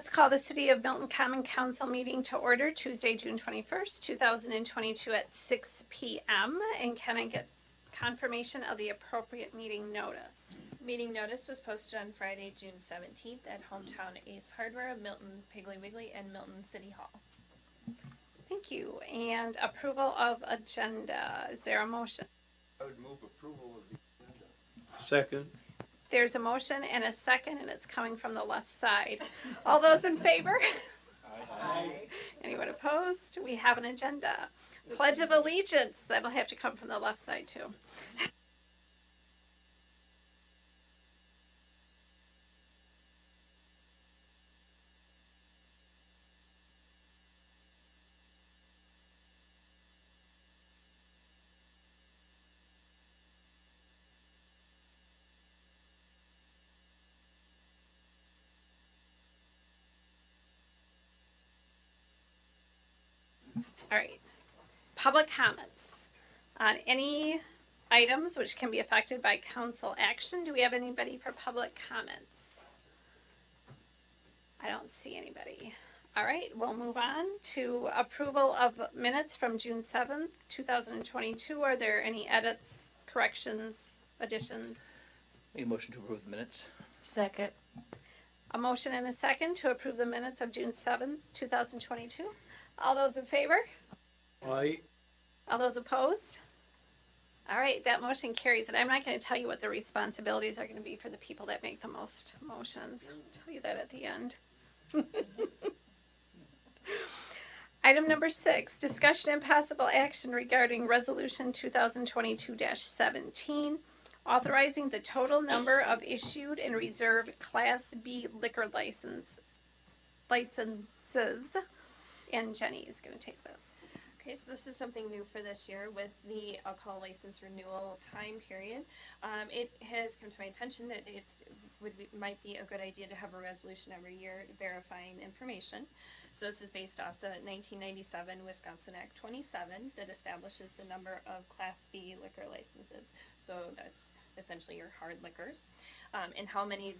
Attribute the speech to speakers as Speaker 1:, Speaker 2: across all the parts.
Speaker 1: Let's call the City of Milton Common Council meeting to order Tuesday, June 21st, 2022 at 6 p.m. And can I get confirmation of the appropriate meeting notice?
Speaker 2: Meeting notice was posted on Friday, June 17th at Hometown Ace Hardware, Milton Piggly Wiggly, and Milton City Hall.
Speaker 1: Thank you. And approval of agenda. Is there a motion?
Speaker 3: I would move approval of the agenda.
Speaker 4: Second.
Speaker 1: There's a motion and a second, and it's coming from the left side. All those in favor?
Speaker 3: Aye.
Speaker 1: Anyone opposed? We have an agenda. Pledge of Allegiance. That'll have to come from the left side too. All right. Public comments on any items which can be affected by council action. Do we have anybody for public comments? I don't see anybody. All right, we'll move on to approval of minutes from June 7th, 2022. Are there any edits, corrections, additions?
Speaker 5: Make a motion to approve the minutes.
Speaker 6: Second.
Speaker 1: A motion and a second to approve the minutes of June 7th, 2022. All those in favor?
Speaker 4: Aye.
Speaker 1: All those opposed? All right, that motion carries, and I'm not going to tell you what the responsibilities are going to be for the people that make the most motions. I'll tell you that at the end. Item number 6, discussion and possible action regarding Resolution 2022-17, authorizing the total number of issued and reserved Class B liquor licenses. And Jenny is going to take this.
Speaker 2: Okay, so this is something new for this year with the alcohol license renewal time period. It has come to my attention that might be a good idea to have a resolution every year verifying information. So this is based off the 1997 Wisconsin Act 27 that establishes the number of Class B liquor licenses. So that's essentially your hard liquors, and how many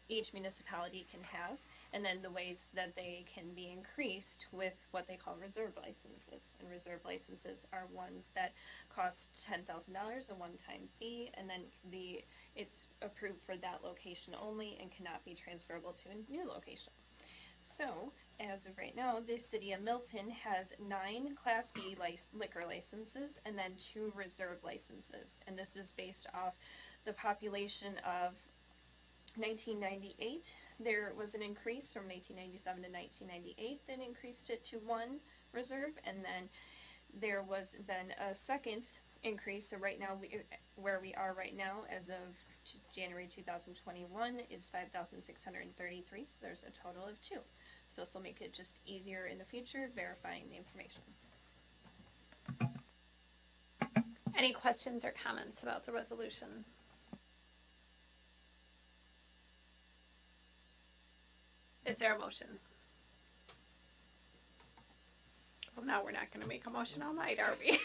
Speaker 2: each municipality can have. And then the ways that they can be increased with what they call reserve licenses. And reserve licenses are ones that cost $10,000, a one-time fee, and then it's approved for that location only and cannot be transferable to a new location. So, as of right now, the city of Milton has 9 Class B liquor licenses and then 2 reserve licenses. And this is based off the population of 1998, there was an increase from 1997 to 1998, then increased it to 1 reserve, and then there was then a second increase. So right now, where we are right now, as of January 2021, is 5,633. So there's a total of 2. So this will make it just easier in the future verifying the information.
Speaker 1: Any questions or comments about the resolution? Is there a motion? Well, now we're not going to make a motion all night, are we?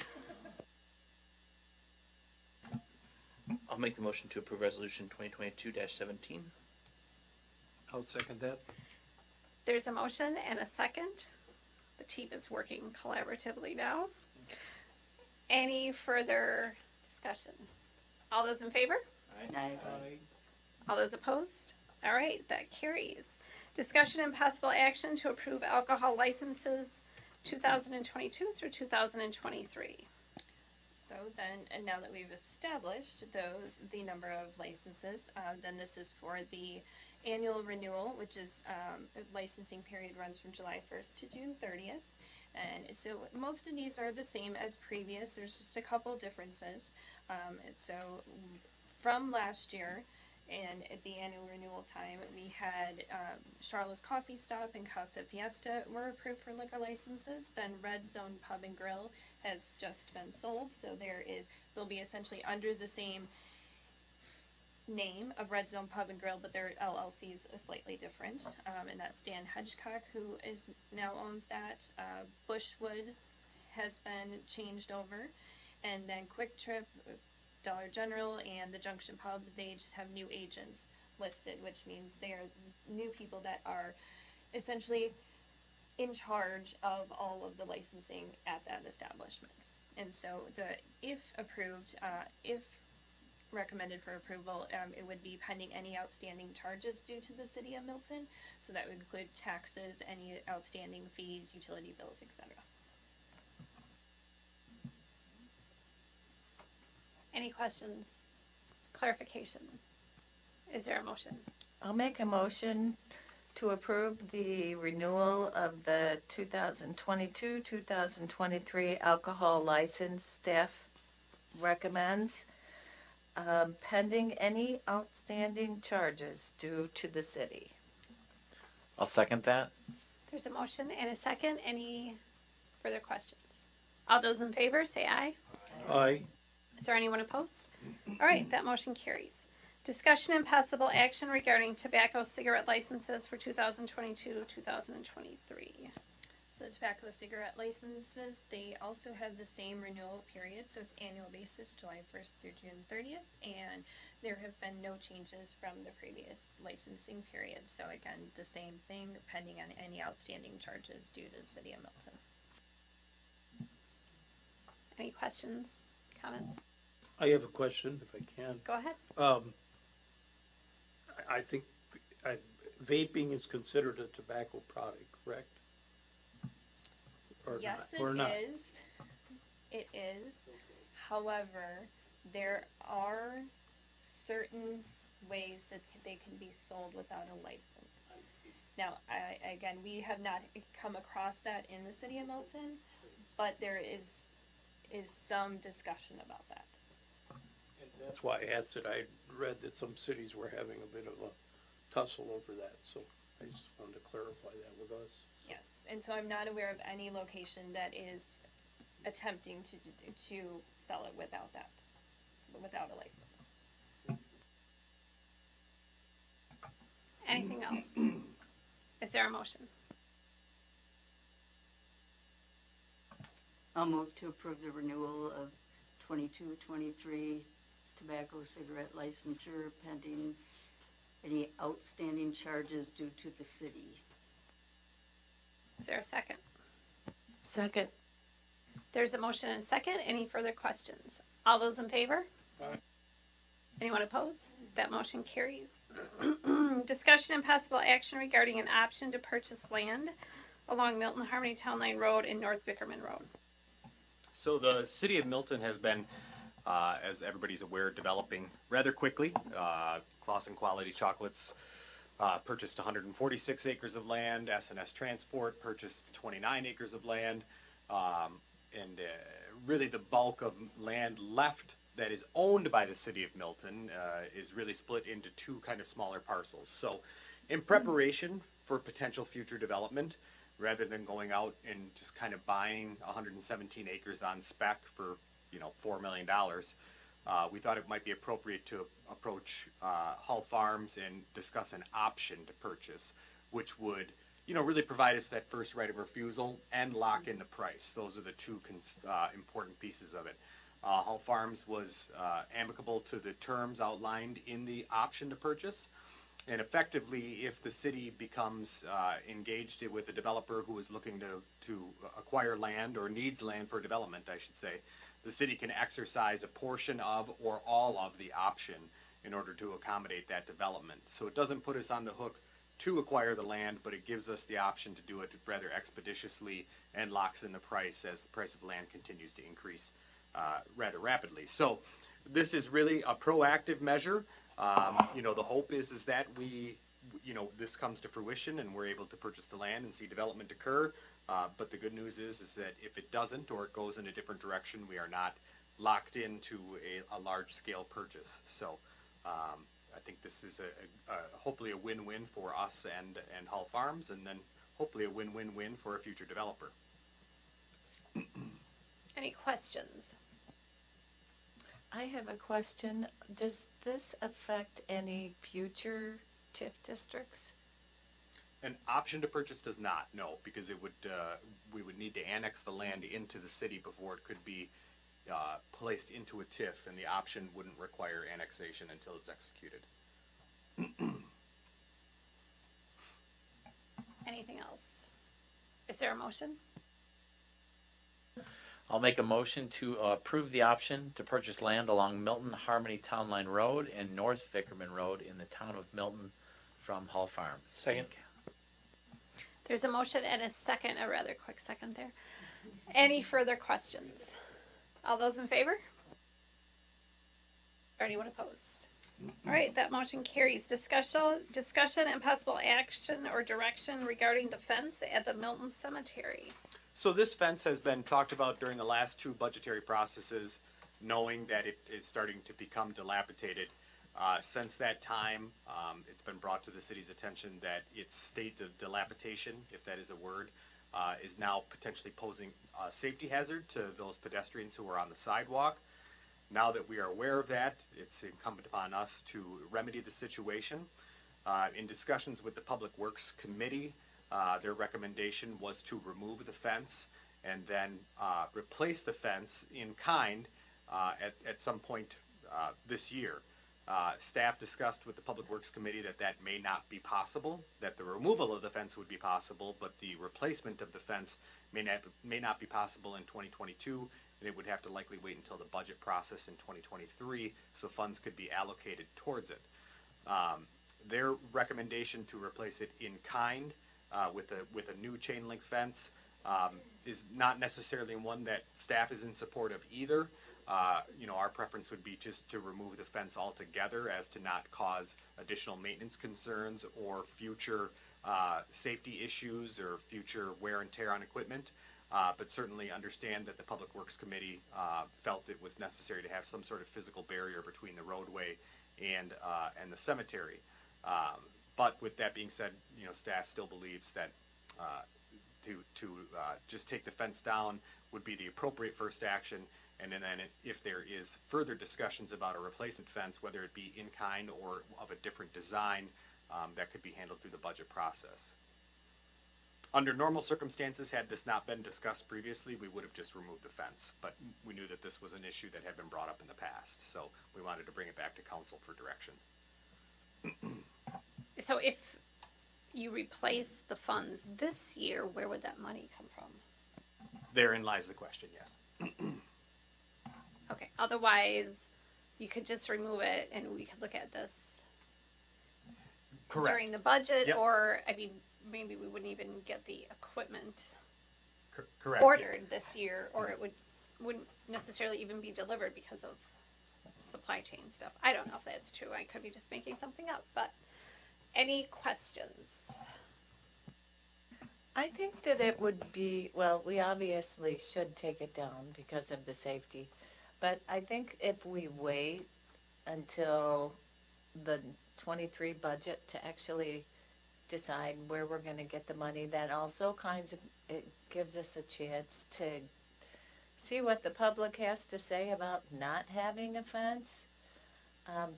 Speaker 5: I'll make the motion to approve resolution 2022-17.
Speaker 4: I'll second that.
Speaker 1: There's a motion and a second. The team is working collaboratively now. Any further discussion? All those in favor?
Speaker 6: Aye.
Speaker 1: All those opposed? All right, that carries. Discussion and possible action to approve alcohol licenses 2022 through 2023.
Speaker 2: So then, and now that we've established the number of licenses, then this is for the annual renewal, which is licensing period runs from July 1st to June 30th. And so most of these are the same as previous. There's just a couple differences. So from last year, and at the annual renewal time, we had Charlotte's Coffee Stop and Casa Fiesta were approved for liquor licenses. Then Red Zone Pub and Grill has just been sold. So they'll be essentially under the same name of Red Zone Pub and Grill, but their LLCs is slightly different. And that's Dan Hedgecock, who now owns that. Bushwood has been changed over. And then Quick Trip, Dollar General, and the Junction Pub, they just have new agents listed, which means they are new people that are essentially in charge of all of the licensing at that establishment. And so if approved, if recommended for approval, it would be pending any outstanding charges due to the city of Milton. So that would include taxes, any outstanding fees, utility bills, etc.
Speaker 1: Any questions? Clarification? Is there a motion?
Speaker 6: I'll make a motion to approve the renewal of the 2022, 2023 alcohol license. Staff recommends, pending any outstanding charges due to the city.
Speaker 7: I'll second that.
Speaker 1: There's a motion and a second. Any further questions? All those in favor, say aye.
Speaker 4: Aye.
Speaker 1: Is there anyone opposed? All right, that motion carries. Discussion and possible action regarding tobacco cigarette licenses for 2022, 2023.
Speaker 2: So tobacco cigarette licenses, they also have the same renewal period, so it's annual basis, July 1st through June 30th, and there have been no changes from the previous licensing period. So again, the same thing, pending on any outstanding charges due to the city of Milton.
Speaker 1: Any questions, comments?
Speaker 4: I have a question, if I can.
Speaker 1: Go ahead.
Speaker 4: I think vaping is considered a tobacco product, correct? Or
Speaker 2: Yes,
Speaker 4: not? Or not?
Speaker 2: it is. It is. However, there are certain ways that they can be sold without a license. Now, again, we have not come across that in the city of Milton, but there is some discussion about that.
Speaker 4: And that's why I asked it. I read that some cities were having a bit of a tussle over that, so I just wanted to clarify that with us.
Speaker 2: Yes, and so I'm not aware of any location that is attempting to sell it without a license.
Speaker 1: Anything else? Is there a motion?
Speaker 8: I'll move to approve the renewal of 22-23 tobacco cigarette licensure pending any outstanding charges due to the city.
Speaker 1: Is there a second?
Speaker 6: Second.
Speaker 1: There's a motion and a second. Any further questions? All those in favor?
Speaker 4: Aye.
Speaker 1: Anyone opposed? That motion carries. Discussion and possible action regarding an option to purchase land along Milton Harmony Town Line Road and North Vickerman Road.
Speaker 9: So the city of Milton has been, as everybody's aware, developing rather quickly. Clausen Quality Chocolates purchased 146 acres of land. S&S Transport purchased 29 acres of land. And really the bulk of land left that is owned by the city of Milton is really split into two kind of smaller parcels. So in preparation for potential future development, rather than going out and just kind of buying 117 acres on spec for, $4 million, we thought it might be appropriate to approach Hull Farms and discuss an option to purchase, which would, really provide us that first right of refusal and lock in the price. Those are the two important pieces of it. Hull Farms was amicable to the terms outlined in the option to purchase. And effectively, if the city becomes engaged with a developer who is looking to acquire land or needs land for development, I should say, the city can exercise a portion of or all of the option in order to accommodate that development. So it doesn't put us on the hook to acquire the land, but it gives us the option to do it rather expeditiously and locks in the price as the price of land continues to increase rather rapidly. So this is really a proactive measure. The hope is that this comes to fruition and we're able to purchase the land and see development occur. But the good news is that if it doesn't or it goes in a different direction, we are not locked into a large scale purchase. So I think this is hopefully a win-win for us and Hull Farms, and then hopefully a win-win-win for a future developer.
Speaker 1: Any questions?
Speaker 6: I have a question. Does this affect any future TIF districts?
Speaker 9: An option to purchase does not, no, because it would we would need to annex the land into the city before it could be placed into a TIF, and the option wouldn't require annexation until it's executed.
Speaker 1: Anything else? Is there a motion?
Speaker 7: I'll make a motion to approve the option to purchase land along Milton Harmony Town Line Road and North Vickerman Road in the town of Milton from Hull Farms.
Speaker 5: Second.
Speaker 7: Inc.
Speaker 1: There's a motion and a second, a rather quick second there. Any further questions? All those in favor? Or anyone opposed? All right, that motion carries. Discussion and possible action or direction regarding the fence at the Milton Cemetery.
Speaker 9: So this fence has been talked about during the last two budgetary processes, knowing that it is starting to become dilapidated. Since that time, it's been brought to the city's attention that its state of dilapidation, if that is a word, is now potentially posing a safety hazard to those pedestrians who are on the sidewalk. Now that we are aware of that, it's incumbent upon us to remedy the situation. In discussions with the Public Works Committee, their recommendation was to remove the fence and then replace the fence in kind at some point this year. Staff discussed with the Public Works Committee that may not be possible, that the removal of the fence would be possible, but the replacement of the fence may not be possible in 2022, and it would have to likely wait until the budget process in 2023 so funds could be allocated towards it. Their recommendation to replace it in kind with a new chain link fence is not necessarily one that staff is in support of either. Our preference would be just to remove the fence altogether as to not cause additional maintenance concerns or future safety issues or future wear and tear on equipment. But certainly understand that the Public Works Committee felt it was necessary to have some sort of physical barrier between the roadway and the cemetery. But with that being said, staff still believes that to just take the fence down would be the appropriate first action. And then if there is further discussions about a replacement fence, whether it be in kind or of a different design, that could be handled through the budget process. Under normal circumstances, had this not been discussed previously, we would have just removed the fence. But we knew that this was an issue that had been brought up in the past, so we wanted to bring it back to council for direction.
Speaker 1: So if you replace the funds this year, where would that money come from?
Speaker 9: Therein lies the question, yes.
Speaker 1: Okay, otherwise, you could just remove it and we could look at this
Speaker 9: Correct.
Speaker 1: during the budget,
Speaker 9: Yep.
Speaker 1: or, maybe we wouldn't even get the equipment
Speaker 9: Correct.
Speaker 1: ordered this year, or it wouldn't necessarily even be delivered because of supply chain stuff. I don't know if that's true. I could be just making something up, but any questions?
Speaker 6: I think that it would be, well, we obviously should take it down because of the safety. But I think if we wait until the 23 budget to actually decide where we're gonna get the money, that also it gives us a chance to see what the public has to say about not having a fence.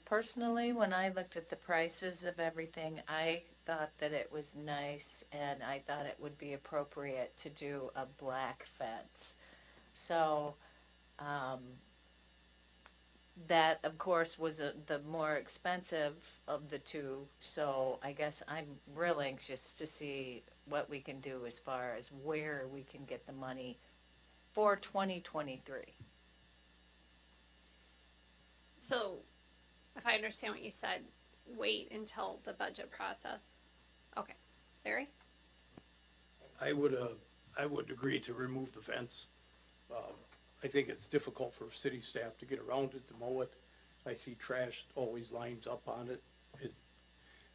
Speaker 6: Personally, when I looked at the prices of everything, I thought that it was nice and I thought it would be appropriate to do a black fence. So, that of course was the more expensive of the two, so I guess I'm real anxious to see what we can do as far as where we can get the money for 2023.
Speaker 1: So, if I understand what you said, wait until the budget process. Okay, Larry?
Speaker 4: I would agree to remove the fence. I think it's difficult for city staff to get around it, to mow it. I see trash always lines up on it.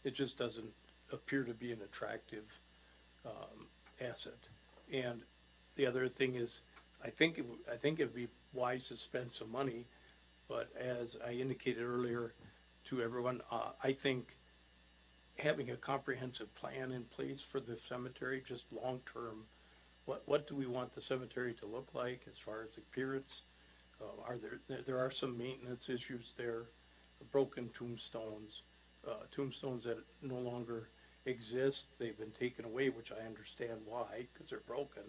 Speaker 4: It just doesn't appear to be an attractive asset. And the other thing is, I think it'd be wise to spend some money, but as I indicated earlier to everyone, I think having a comprehensive plan in place for the cemetery, just long-term, what do we want the cemetery to look like as far as appearance? There are some maintenance issues there, broken tombstones, tombstones that no longer exist. They've been taken away, which I understand why, because they're broken.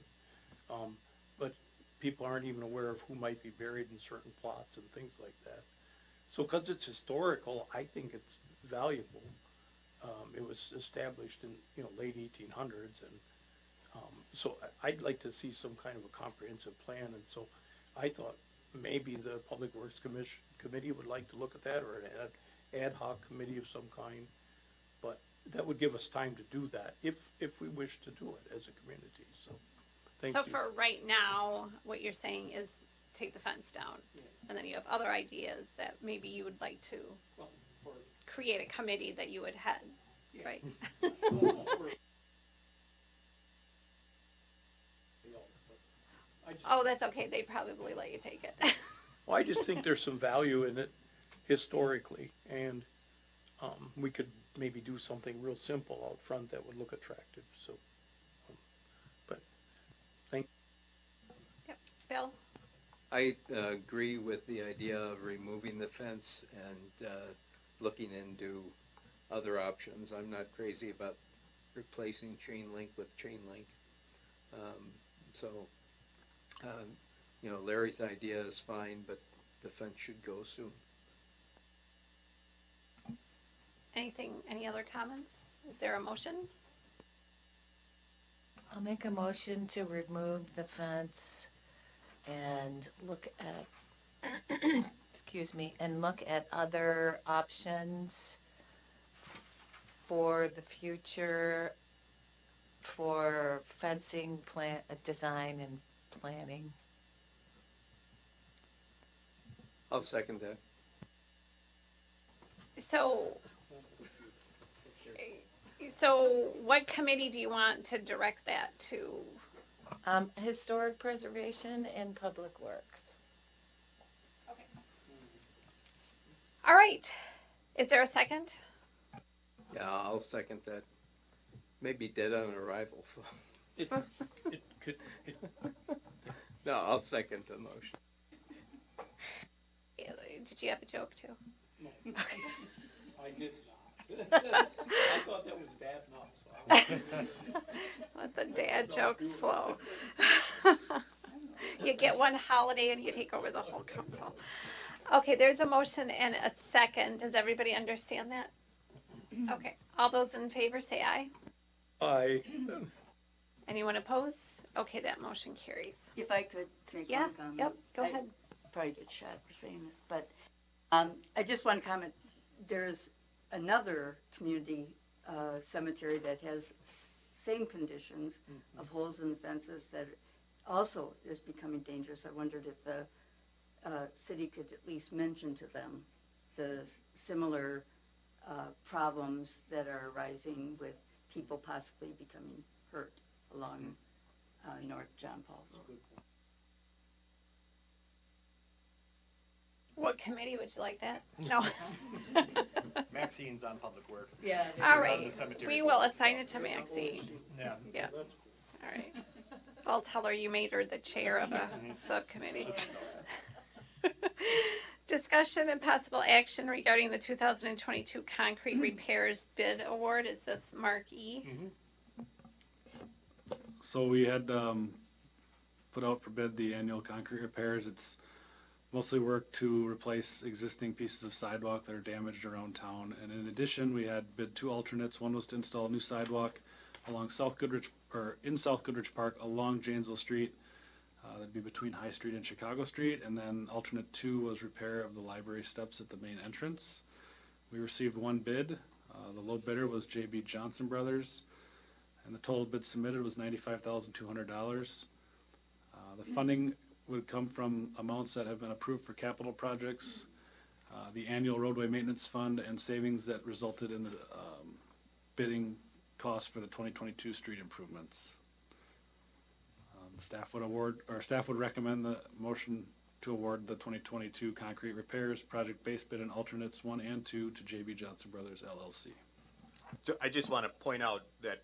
Speaker 4: But people aren't even aware of who might be buried in certain plots and things like that. So because it's historical, I think it's valuable. It was established in, late 1800s, and so I'd like to see some kind of a comprehensive plan, and so I thought maybe the Public Works Committee would like to look at that, or an ad hoc committee of some kind. But that would give us time to do that if we wish to do it as a community, so thank you.
Speaker 1: So for right now, what you're saying is take the fence down. And then you have other ideas that maybe you would like to
Speaker 4: Well, for-
Speaker 1: create a committee that you would head,
Speaker 4: Yeah.
Speaker 1: right?
Speaker 4: I just-
Speaker 1: Oh, that's okay. They'd probably let you take it.
Speaker 4: Well, I just think there's some value in it historically, and we could maybe do something real simple out front that would look attractive, so. But,
Speaker 1: Yep. Bill?
Speaker 3: I agree with the idea of removing the fence and looking into other options. I'm not crazy about replacing chain link with chain link. Larry's idea is fine, but the fence should go soon.
Speaker 1: Any other comments? Is there a motion?
Speaker 6: I'll make a motion to remove the fence and look at, excuse me, and look at other options for the future for fencing plan, design and planning.
Speaker 3: I'll second that.
Speaker 1: So what committee do you want to direct that to?
Speaker 6: Historic preservation and public works.
Speaker 1: All right. Is there a second?
Speaker 3: Yeah, I'll second that. Maybe dead on arrival. So.
Speaker 4: it could,
Speaker 3: No, I'll second the motion.
Speaker 1: Did you have a joke too?
Speaker 4: I did not. I thought that was bad enough, so.
Speaker 1: Let the dad jokes flow. You get one holiday and you take over the whole council. Okay, there's a motion and a second. Does everybody understand that? Okay, all those in favor say aye. Anyone opposed? Okay, that motion carries.
Speaker 8: If I could make
Speaker 1: Yeah,
Speaker 8: one comment.
Speaker 1: yep, go
Speaker 8: I
Speaker 1: ahead.
Speaker 8: Probably get shot for saying this, but I just want to comment, there's another community cemetery that has same conditions of holes in the fences that also is becoming dangerous. I wondered if the city could at least mention to them the similar problems that are arising with people possibly becoming hurt along North John Paul Road.
Speaker 1: What committee would you like that? No.
Speaker 10: Maxine's on Public Works.
Speaker 8: Yeah.
Speaker 1: All
Speaker 10: on
Speaker 1: right,
Speaker 10: the cemetery
Speaker 1: we
Speaker 10: board,
Speaker 1: will assign
Speaker 10: so-
Speaker 1: it to Maxine.
Speaker 10: Yeah.
Speaker 1: Yeah, all right. I'll tell her you made her the chair of a subcommittee. Discussion and possible action regarding the 2022 concrete repairs bid award. Is this Mark E?
Speaker 11: So we had put out for bid the annual concrete repairs. It's mostly work to replace existing pieces of sidewalk that are damaged around town. And in addition, we had bid 2 alternates. One was to install a new sidewalk along in South Goodrich Park along Janesville Street. That'd be between High Street and Chicago Street. And then alternate 2 was repair of the library steps at the main entrance. We received 1 bid. The low bidder was J.B. Johnson Brothers. And the total bid submitted was $95,200. The funding would come from amounts that have been approved for capital projects, the annual roadway maintenance fund, and savings that resulted in the bidding costs for the 2022 street improvements. Staff would recommend the motion to award the 2022 concrete repairs project base bid and alternates 1 and 2 to J.B. Johnson Brothers LLC.
Speaker 9: So I just want to point out that,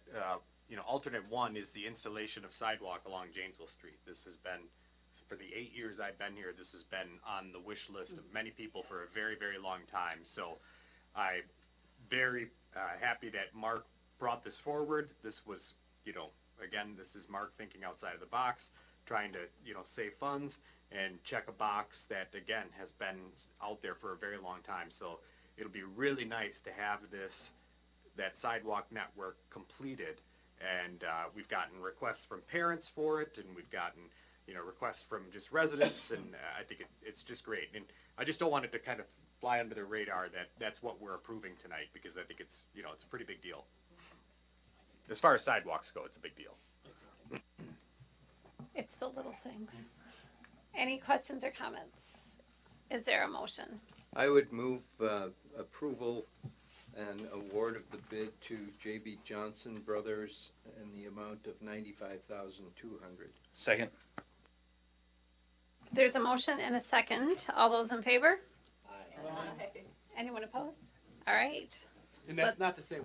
Speaker 9: alternate 1 is the installation of sidewalk along Janesville Street. This has been, for the 8 years I've been here, this has been on the wish list of many people for a very, very long time. So I'm very happy that Mark brought this forward. This was, again, this is Mark thinking outside of the box, trying to, save funds and check a box that, again, has been out there for a very long time. So it'll be really nice to have this that sidewalk network completed. And we've gotten requests from parents for it, and we've gotten, requests from just residents, and I think it's just great. And I just don't want it to kind of fly under the radar that that's what we're approving tonight, because I think it's, it's a pretty big deal. As far as sidewalks go, it's a big deal.
Speaker 1: It's the little things. Any questions or comments? Is there a motion?
Speaker 3: I would move approval and award of the bid to J.B. Johnson Brothers in the amount of $95,200.
Speaker 5: Second.
Speaker 1: There's a motion and a second. All those in favor? Anyone opposed? All right.
Speaker 10: And that's not to say.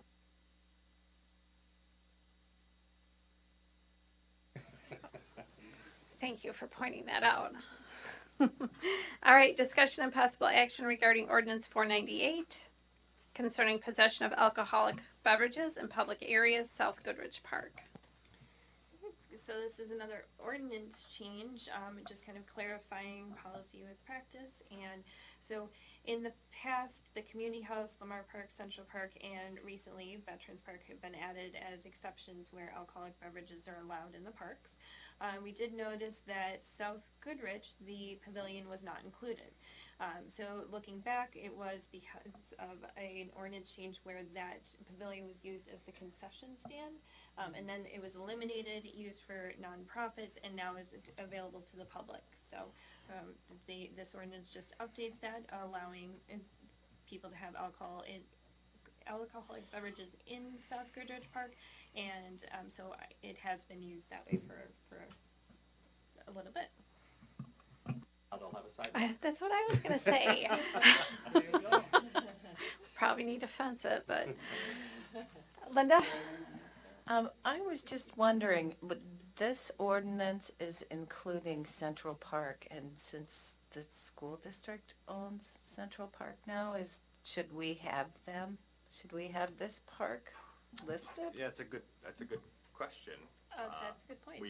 Speaker 1: Thank you for pointing that out. All right, discussion and possible action regarding ordinance 498 concerning possession of alcoholic beverages in public areas, South Goodrich Park.
Speaker 2: So this is another ordinance change, just kind of clarifying policy with practice. And so in the past, the Community House, Lamar Park, Central Park, and recently Veterans Park have been added as exceptions where alcoholic beverages are allowed in the parks. We did notice that South Goodrich, the pavilion, was not included. So looking back, it was because of an ordinance change where that pavilion was used as the concession stand. And then it was eliminated, used for nonprofits, and now is available to the public. So this ordinance just updates that, allowing people to have alcoholic beverages in South Goodrich Park, and so it has been used that way for a little bit.
Speaker 10: They'll have a sidewalk.
Speaker 1: That's what I was gonna say.
Speaker 10: There you go.
Speaker 1: Probably need to fence it, but Linda?
Speaker 6: I was just wondering, but this ordinance is including Central Park, and since the school district owns Central Park now, should we have them? Should we have this park listed?
Speaker 9: Yeah, that's a good question.
Speaker 2: That's a good point.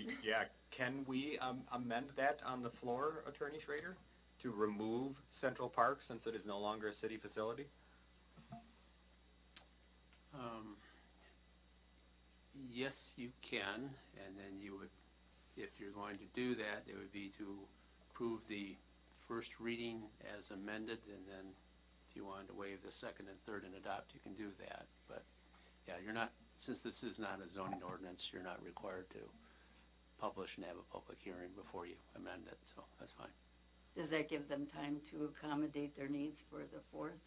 Speaker 9: Can we amend that on the floor, Attorney Schrader, to remove Central Park since it is no longer a city facility?
Speaker 12: Yes, you can, and then you would, if you're going to do that, it would be to approve the first reading as amended, and then if you wanted to waive the second and third and adopt, you can do that. But yeah, you're not, since this is not a zoning ordinance, you're not required to publish and have a public hearing before you amend it, so that's fine.
Speaker 8: Does that give them time to accommodate their needs for the 4th?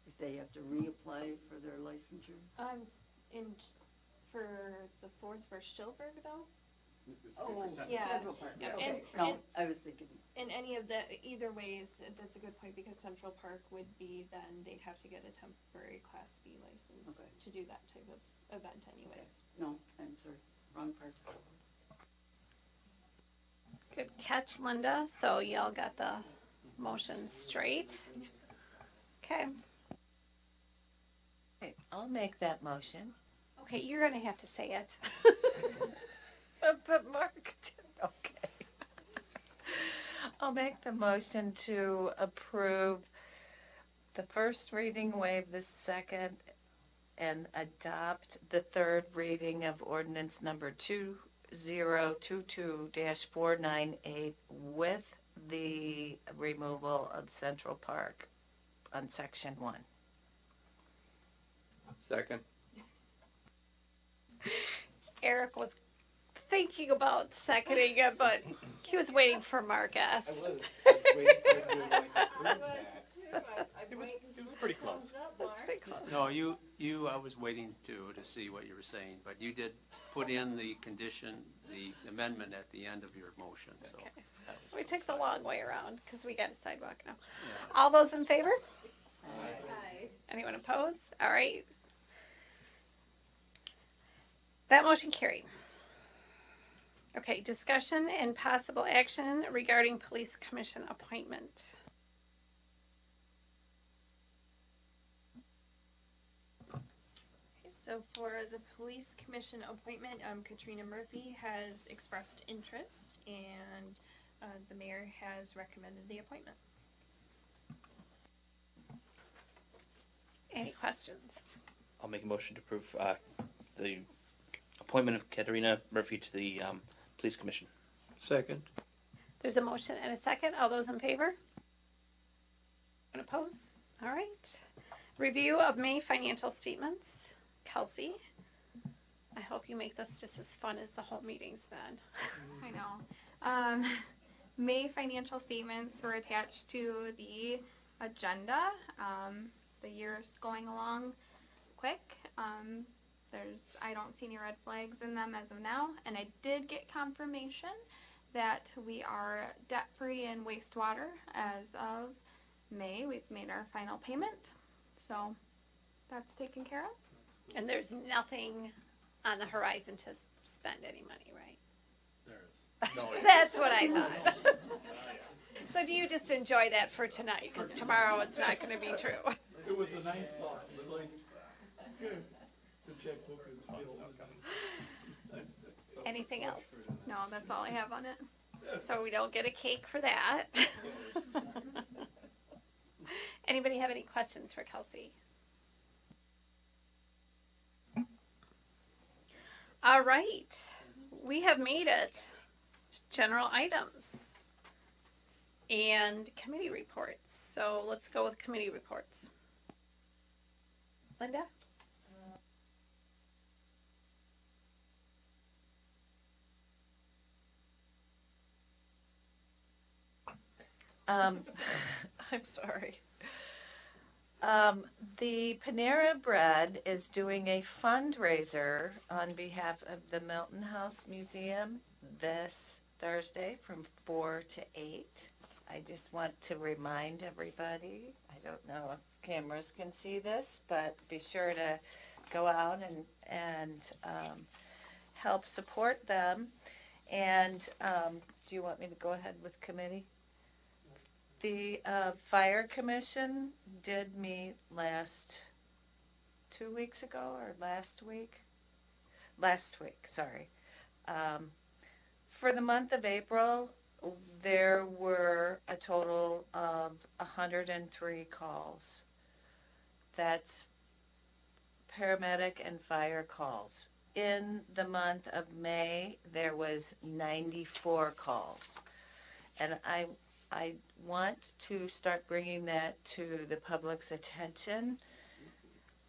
Speaker 8: If they have to reapply for their licensure?
Speaker 2: For the 4th for Schilberg though?
Speaker 8: Oh,
Speaker 2: Yeah.
Speaker 8: Central Park,
Speaker 2: Yeah.
Speaker 8: okay.
Speaker 2: And-
Speaker 8: No, I was thinking,
Speaker 2: In any of the, either ways, that's a good point, because Central Park would be, then they'd have to get a temporary Class B license
Speaker 8: Okay.
Speaker 2: to do that type of event anyways.
Speaker 8: no, I'm sorry, wrong part.
Speaker 1: Good catch, Linda. So y'all got the motion straight. Okay.
Speaker 6: Okay, I'll make that motion.
Speaker 1: Okay, you're gonna have to say it.
Speaker 6: But Mark did, okay. I'll make the motion to approve the first reading, waive the second, and adopt the third reading of ordinance number 2022-498 with the removal of Central Park on section 1.
Speaker 3: Second.
Speaker 1: Eric was thinking about seconding it, but he was waiting for Marcus.
Speaker 10: It was pretty close.
Speaker 1: That's pretty close.
Speaker 12: No, I was waiting to see what you were saying, but you did put in the condition, the amendment at the end of your motion, so.
Speaker 1: Okay.
Speaker 12: that was-
Speaker 1: We took the long way around because we got a sidewalk now.
Speaker 12: Yeah.
Speaker 1: All those in favor? Anyone opposed? All right. That motion carried. Okay, discussion and possible action regarding police commission appointment.
Speaker 2: So for the police commission appointment, Katrina Murphy has expressed interest, and the mayor has recommended the appointment.
Speaker 1: Any questions?
Speaker 5: I'll make a motion to approve the appointment of Katerina Murphy to the Police Commission.
Speaker 4: Second.
Speaker 1: There's a motion and a second. All those in favor? And oppose? All right. Review of May financial statements. Kelsey, I hope you make this just as fun as the whole meeting's been.
Speaker 13: I know. May financial statements were attached to the agenda. The year's going along quick. I don't see any red flags in them as of now, and I did get confirmation that we are debt-free in wastewater as of May. We've made our final payment, so that's taken care of.
Speaker 1: And there's nothing on the horizon to spend any money, right?
Speaker 11: There is.
Speaker 1: That's what I thought. So do you just enjoy that for tonight? Because tomorrow it's not going to be true.
Speaker 4: It was a nice thought. It was like, the checkbook is filled.
Speaker 1: Anything else?
Speaker 13: No, that's all I have on it.
Speaker 1: So we don't get a cake for that. Anybody have any questions for Kelsey? All right, we have made it. General items and committee reports. So let's go with committee reports. Linda?
Speaker 6: I'm sorry. The Panera Bread is doing a fundraiser on behalf of the Milton House Museum this Thursday from 4 to 8. I just want to remind everybody, I don't know if cameras can see this, but be sure to go out and help support them. And do you want me to go ahead with committee? The Fire Commission did meet last 2 weeks ago or last week? Last week, sorry. For the month of April, there were a total of 103 calls. That's paramedic and fire calls. In the month of May, there was 94 calls. And I want to start bringing that to the public's attention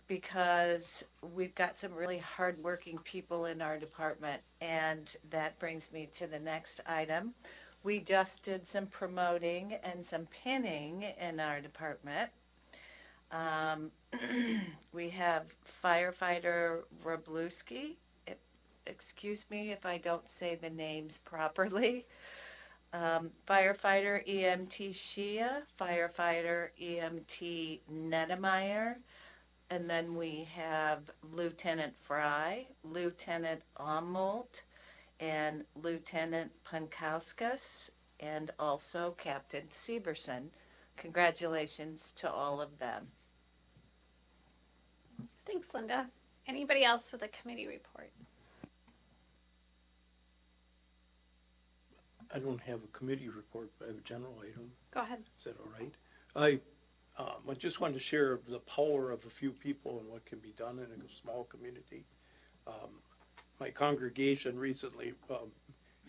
Speaker 6: because we've got some really hardworking people in our department, and that brings me to the next item. We just did some promoting and some pinning in our department. We have firefighter Wroblewski. Excuse me if I don't say the names properly. Firefighter EMT Shia, firefighter EMT Nedemeyer, and then we have Lieutenant Fry, Lieutenant Ommolt, and Lieutenant Pankauskas, and also Captain Severson. Congratulations to all of them.
Speaker 1: Thanks, Linda. Anybody else with a committee report?
Speaker 4: I don't have a committee report, but I have a general item.
Speaker 1: Go ahead.
Speaker 4: Is that all right? I just wanted to share the power of a few people and what can be done in a small community. My congregation recently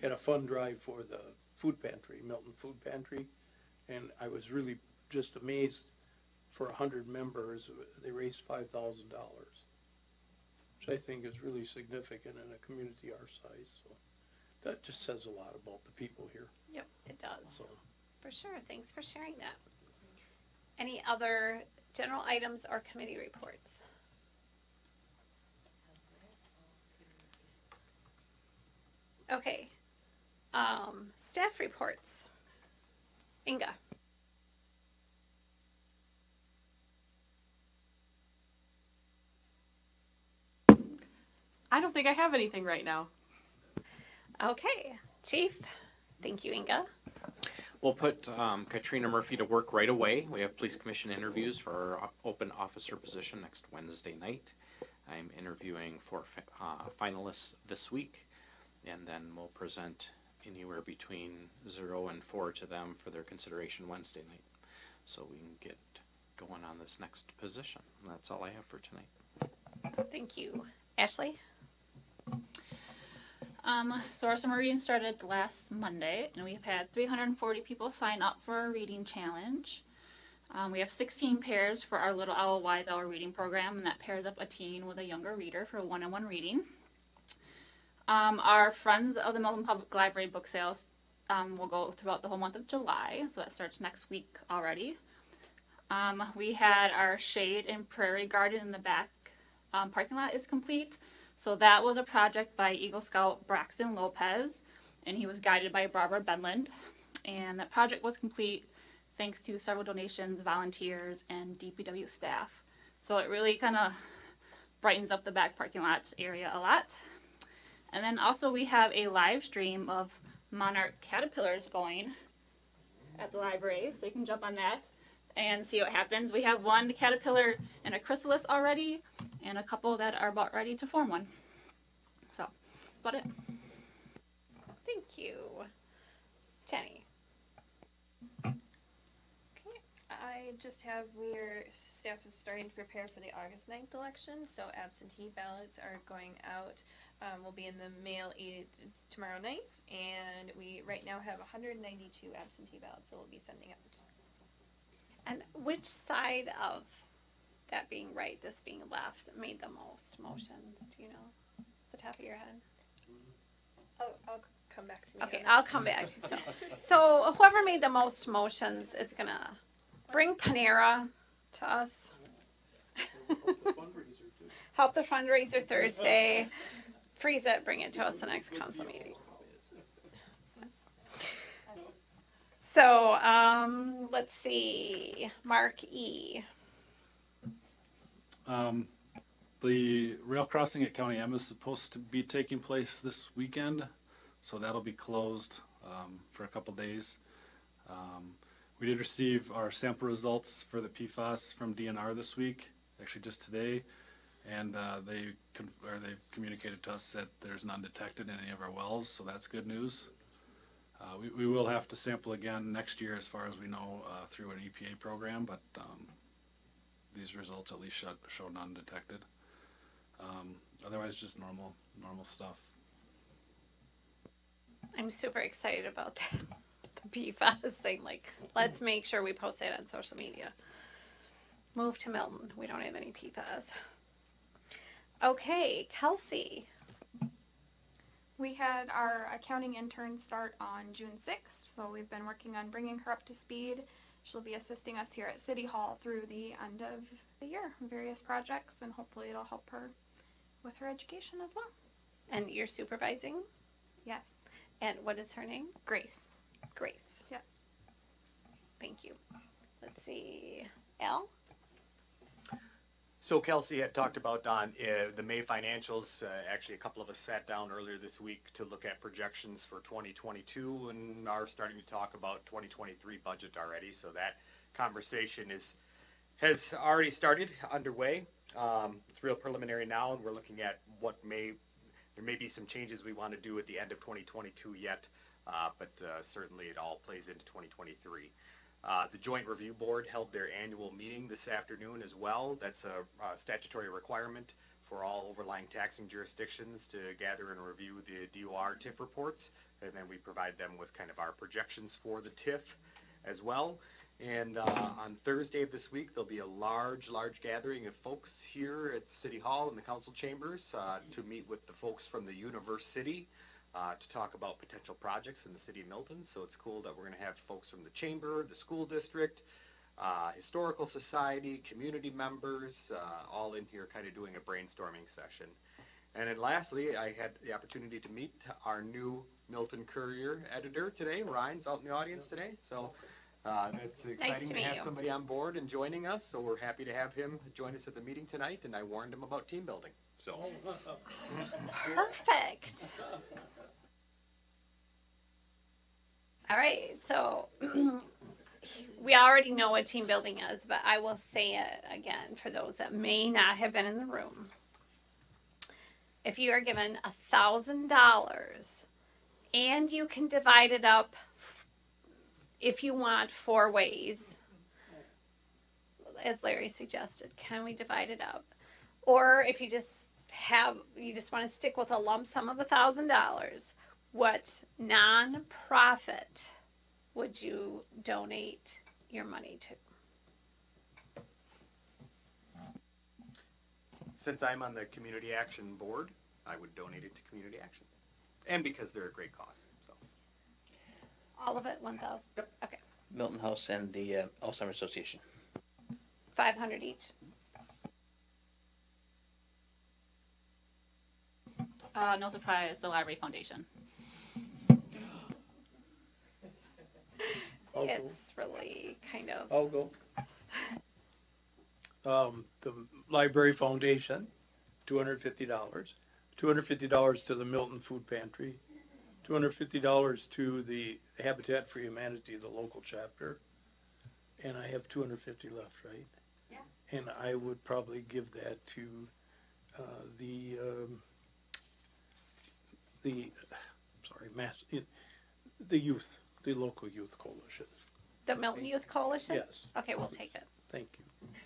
Speaker 4: had a fund drive for the food pantry, Milton Food Pantry, and I was really just amazed. For 100 members, they raised $5,000, which I think is really significant in a community our size. So that just says a lot about the people here.
Speaker 1: Yep, it does.
Speaker 4: So
Speaker 1: For sure. Thanks for sharing that. Any other general items or committee reports? Okay. Staff reports. Inga.
Speaker 14: I don't think I have anything right now.
Speaker 1: Okay. Chief. Thank you, Inga.
Speaker 9: We'll put Katrina Murphy to work right away. We have police commission interviews for our open officer position next Wednesday night. I'm interviewing for finalists this week, and then we'll present anywhere between 0 and 4 to them for their consideration Wednesday night. So we can get going on this next position. And that's all I have for tonight.
Speaker 1: Thank you. Ashley?
Speaker 14: So our summer reading started last Monday, and we've had 340 people sign up for our reading challenge. We have 16 pairs for our Little Owl Wise Owl reading program, and that pairs up a teen with a younger reader for one-on-one reading. Our Friends of the Milton Public Library book sales will go throughout the whole month of July, so that starts next week already. We had our shade and prairie garden in the back parking lot is complete. So that was a project by Eagle Scout Braxton Lopez, and he was guided by Barbara Benland. And that project was complete thanks to several donations, volunteers, and DPW staff. So it really kind of brightens up the back parking lot area a lot. And then also we have a live stream of monarch caterpillars going at the library, so you can jump on that and see what happens. We have one caterpillar and a chrysalis already, and a couple that are about ready to form one. So, that's about it.
Speaker 1: Thank you. Jenny?
Speaker 2: I just have, staff is starting to prepare for the August 9th election, so absentee ballots are going out, will be in the mail tomorrow night, and we right now have 192 absentee ballots that we'll be sending out.
Speaker 1: And which side of that being right, this being left, made the most motions? Do you know off the top of your head?
Speaker 2: I'll come back to me.
Speaker 1: Okay,
Speaker 2: on that.
Speaker 1: I'll come back. So whoever made the most motions is gonna bring Panera to us. Help the fundraiser Thursday. Freeze it, bring it to us the next council meeting. So, let's see, Mark E.
Speaker 11: The rail crossing at County M is supposed to be taking place this weekend, so that'll be closed for a couple days. We did receive our sample results for the PFAS from DNR this week, actually just today, and they've communicated to us that there's none detected in any of our wells, so that's good news. We will have to sample again next year, as far as we know, through an EPA program, but these results at least show none detected. Otherwise, just normal stuff.
Speaker 1: I'm super excited about that. The PFAS thing, like, let's make sure we post that on social media. Move to Milton. We don't have any PFAS. Okay, Kelsey.
Speaker 13: We had our accounting intern start on June 6th, so we've been working on bringing her up to speed. She'll be assisting us here at City Hall through the end of the year, various projects, and hopefully it'll help her with her education as well.
Speaker 1: And you're supervising?
Speaker 13: Yes.
Speaker 1: And what is her name?
Speaker 13: Grace.
Speaker 1: Grace.
Speaker 13: Yes.
Speaker 1: Thank you. Let's see. Al?
Speaker 9: So Kelsey had talked about on the May financials, actually a couple of us sat down earlier this week to look at projections for 2022 and are starting to talk about 2023 budget already. So that conversation has already started underway. It's real preliminary now, and we're looking at there may be some changes we want to do at the end of 2022 yet, but certainly it all plays into 2023. The Joint Review Board held their annual meeting this afternoon as well. That's a statutory requirement for all overlying taxing jurisdictions to gather and review the DOR TIF reports, and then we provide them with kind of our projections for the TIF as well. And on Thursday of this week, there'll be a large gathering of folks here at City Hall in the council chambers to meet with the folks from the university to talk about potential projects in the city of Milton. So it's cool that we're going to have folks from the chamber, the school district, historical society, community members, all in here kind of doing a brainstorming session. And then lastly, I had the opportunity to meet our new Milton Courier editor today. Ryan's out in the audience today. So it's exciting to have somebody on board and joining us. So we're happy to have him join us at the meeting tonight. And I warned him about team building. So
Speaker 1: Perfect. All right, so we already know what team building is, but I will say it again for those that may not have been in the room. If you are given $1,000 and you can divide it up, if you want, 4 ways, as Larry suggested, can we divide it up? or if you just want to stick with a lump sum of $1,000, what nonprofit would you donate your money to?
Speaker 9: Since I'm on the Community Action Board, I would donate it to Community Action. And because they're a great cause, so.
Speaker 1: All of it, 1,000.
Speaker 9: Yep.
Speaker 1: Okay,
Speaker 5: Milton House and the Alzheimer's Association.
Speaker 1: 500 each.
Speaker 14: No surprise, the Library Foundation.
Speaker 4: I'll go.
Speaker 1: It's really kind of.
Speaker 4: I'll go. The Library Foundation, $250. $250 to the Milton Food Pantry. $250 to the Habitat for Humanity, the local chapter. And I have $250 left, right?
Speaker 8: Yeah.
Speaker 4: And I would probably give that to the youth, the local youth coalition.
Speaker 1: The Milton Youth Coalition?
Speaker 4: Yes,
Speaker 1: Okay, we'll take it.
Speaker 4: thank you.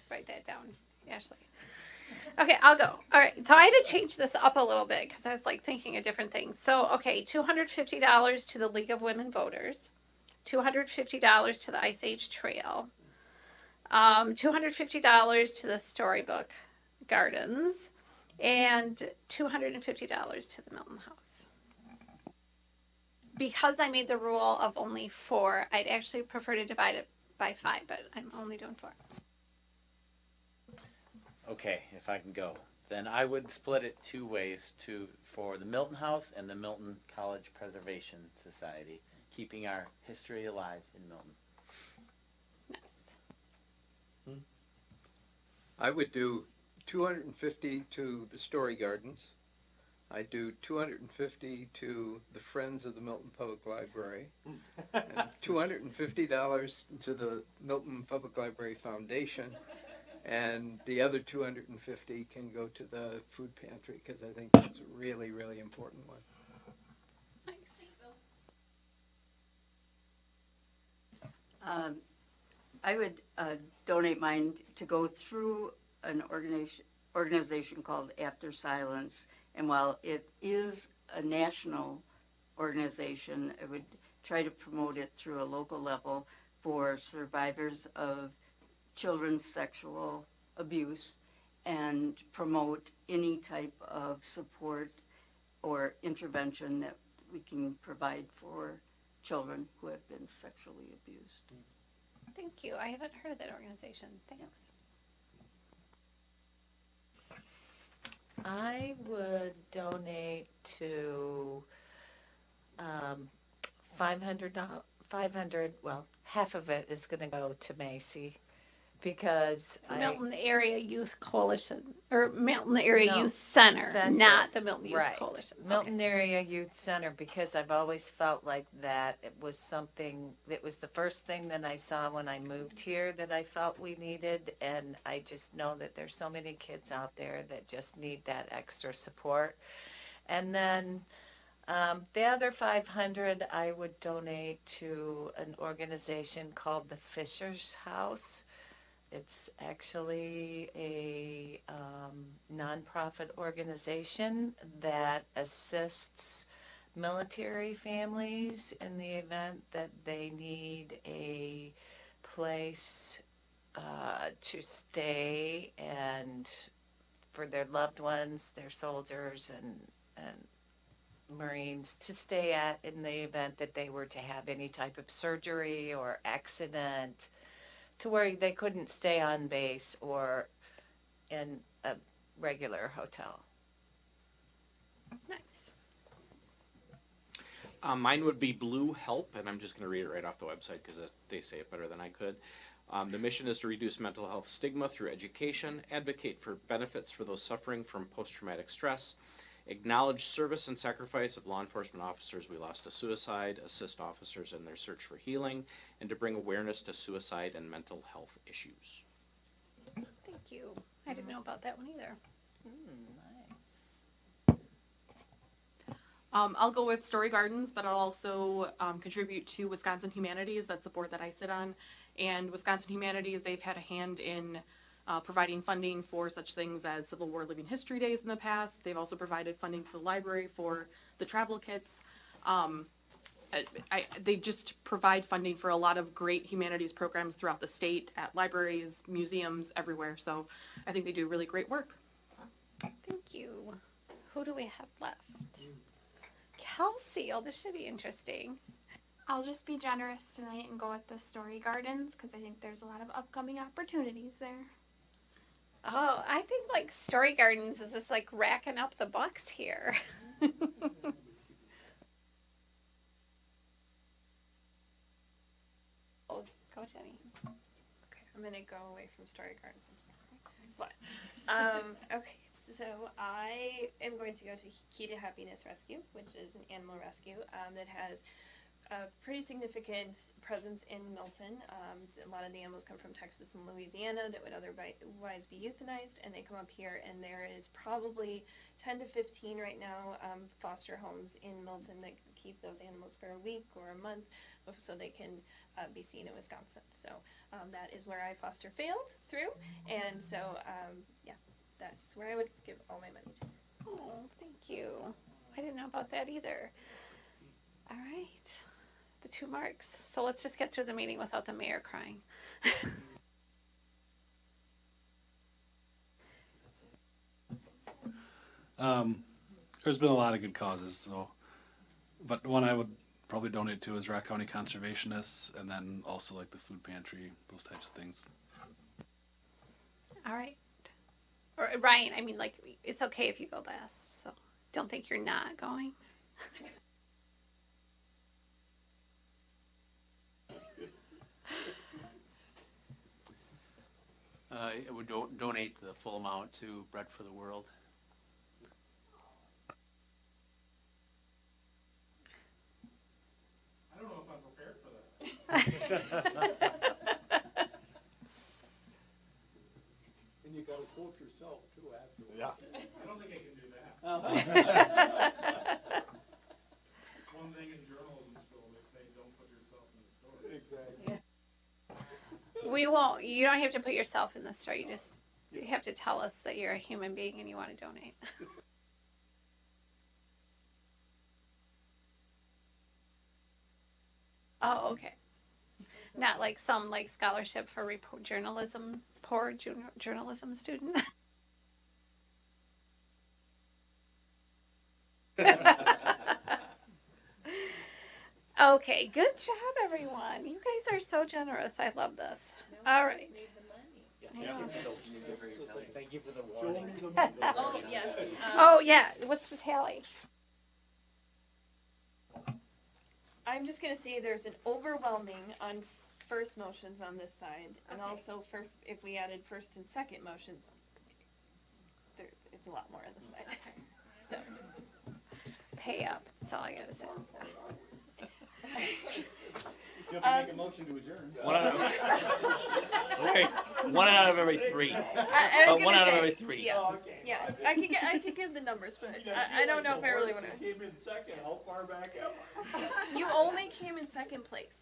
Speaker 1: Write that down, Ashley. Okay, I'll go. All right, so I had to change this up a little bit because I was like thinking of different things. So, okay, $250 to the League of Women Voters, $250 to the Ice Age Trail, $250 to the Storybook Gardens, and $250 to the Milton House. Because I made the rule of only 4, I'd actually prefer to divide it by 5, but I'm only doing 4.
Speaker 7: Okay, if I can go, then I would split it 2 ways for the Milton House and the Milton College Preservation Society, keeping our history alive in Milton.
Speaker 1: Nice.
Speaker 3: I would do 250 to the Story Gardens. I'd do 250 to the Friends of the Milton Public Library, and $250 to the Milton Public Library Foundation, and the other 250 can go to the food pantry because I think that's a really, really important one.
Speaker 1: Nice.
Speaker 8: I would donate mine to go through an organization called After Silence. And while it is a national organization, I would try to promote it through a local level for survivors of children's sexual abuse and promote any type of support or intervention that we can provide for children who have been sexually abused.
Speaker 1: Thank you. I haven't heard of that organization. Thanks.
Speaker 6: I would donate to $500, well, half of it is going to go to Macy because
Speaker 1: Milton Area Youth Coalition, or Milton Area
Speaker 6: No,
Speaker 1: Youth Center,
Speaker 6: Center.
Speaker 1: not the Milton Youth
Speaker 6: Right.
Speaker 1: Coalition.
Speaker 6: Milton Area Youth Center, because I've always felt like that it was something, it was the first thing that I saw when I moved here that I felt we needed, and I just know that there's so many kids out there that just need that extra support. And then the other 500 I would donate to an organization called the Fisher's House. It's actually a nonprofit organization that assists military families in the event that they need a place to stay and for their loved ones, their soldiers and Marines to stay at in the event that they were to have any type of surgery or accident, to where they couldn't stay on base or in a regular hotel.
Speaker 1: Nice.
Speaker 10: Mine would be Blue Help, and I'm just going to read it right off the website because they say it better than I could. The mission is to reduce mental health stigma through education, advocate for benefits for those suffering from post-traumatic stress, acknowledge service and sacrifice of law enforcement officers we lost to suicide, assist officers in their search for healing, and to bring awareness to suicide and mental health issues.
Speaker 1: Thank you. I didn't know about that one either.
Speaker 6: Nice.
Speaker 15: I'll go with Story Gardens, but I'll also contribute to Wisconsin Humanities, that support that I sit on. And Wisconsin Humanities, they've had a hand in providing funding for such things as Civil War Living History Days in the past. They've also provided funding to the library for the travel kits. They just provide funding for a lot of great humanities programs throughout the state, at libraries, museums, everywhere. So I think they do really great work.
Speaker 1: Thank you. Who do we have left? Kelsey. Oh, this should be interesting.
Speaker 13: I'll just be generous tonight and go with the Story Gardens because I think there's a lot of upcoming opportunities there.
Speaker 1: Oh, I think like Story Gardens is just like racking up the bucks here. Oh, go Jenny.
Speaker 2: Okay, I'm gonna go away from Story Gardens, I'm sorry. But, okay, so I am going to go to Key to Happiness Rescue, which is an animal rescue that has a pretty significant presence in Milton. A lot of the animals come from Texas and Louisiana that would otherwise be euthanized, and they come up here, and there is probably 10 to 15 right now foster homes in Milton that keep those animals for a week or a month so they can be seen in Wisconsin. So that is where I foster failed through, and so yeah, that's where I would give all my money to.
Speaker 1: Oh, thank you. I didn't know about that either. All right. The 2 marks. So let's just get through the meeting without the mayor crying.
Speaker 11: There's been a lot of good causes, so, but one I would probably donate to is Rock County Conservationists, and then also like the food pantry, those types of things.
Speaker 1: All right. Or Ryan, I mean, like, it's okay if you go last, so don't think you're not going.
Speaker 12: I would donate the full amount to Bread for the World.
Speaker 4: I don't know if I'm prepared for that. And you gotta quote yourself too afterwards. Yeah. I don't think I can do that. One thing in journalism school, they say don't put yourself in the story. Exactly.
Speaker 1: We won't. You don't have to put yourself in the story. You have to tell us that you're a human being and you want to donate. Oh, okay. Not like some like scholarship for journalism, poor journalism student. Okay, good job, everyone. You guys are so generous. I love this. All right.
Speaker 7: Thank you for the warning.
Speaker 2: Oh, yes.
Speaker 1: Oh, yeah. What's the tally?
Speaker 2: I'm just gonna say there's an overwhelming on first motions on this side, and
Speaker 1: Okay.
Speaker 2: also for if we added first and second motions, it's a lot more on this side. So
Speaker 1: Pay up. That's all I gotta say.
Speaker 4: You have to make a motion to adjourn.
Speaker 5: One out of every 3.
Speaker 2: I was
Speaker 5: But
Speaker 2: gonna
Speaker 5: one out of
Speaker 2: say,
Speaker 5: every 3.
Speaker 2: Yeah, yeah. I could give the numbers, but I don't know if I really want to.
Speaker 4: Came in second, how far back am I?
Speaker 2: You only came in second place.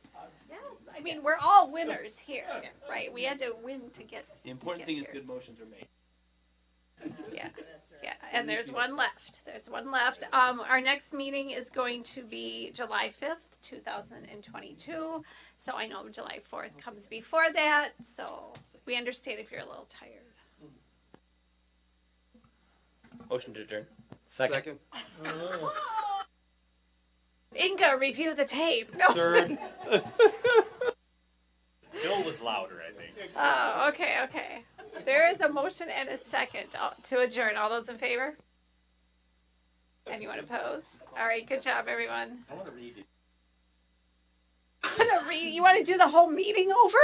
Speaker 1: Yes. I mean, we're all winners here, right? We had to win to get.
Speaker 5: The important
Speaker 1: to get
Speaker 5: thing is
Speaker 1: here.
Speaker 5: good motions are made.
Speaker 1: Yeah. Yeah, and there's one left. There's one left. Our next meeting is going to be July 5th, 2022. So I know July 4th comes before that. So we understand if you're a little tired.
Speaker 5: Motion to adjourn.
Speaker 7: Second.
Speaker 1: Inga, review the tape. No.
Speaker 4: Third.
Speaker 9: Bill was louder, I think.
Speaker 1: Oh, okay. There is a motion and a second to adjourn. All those in favor? Anyone opposed? All right, good job, everyone.
Speaker 5: I want to read it.
Speaker 1: You want to do the whole meeting over?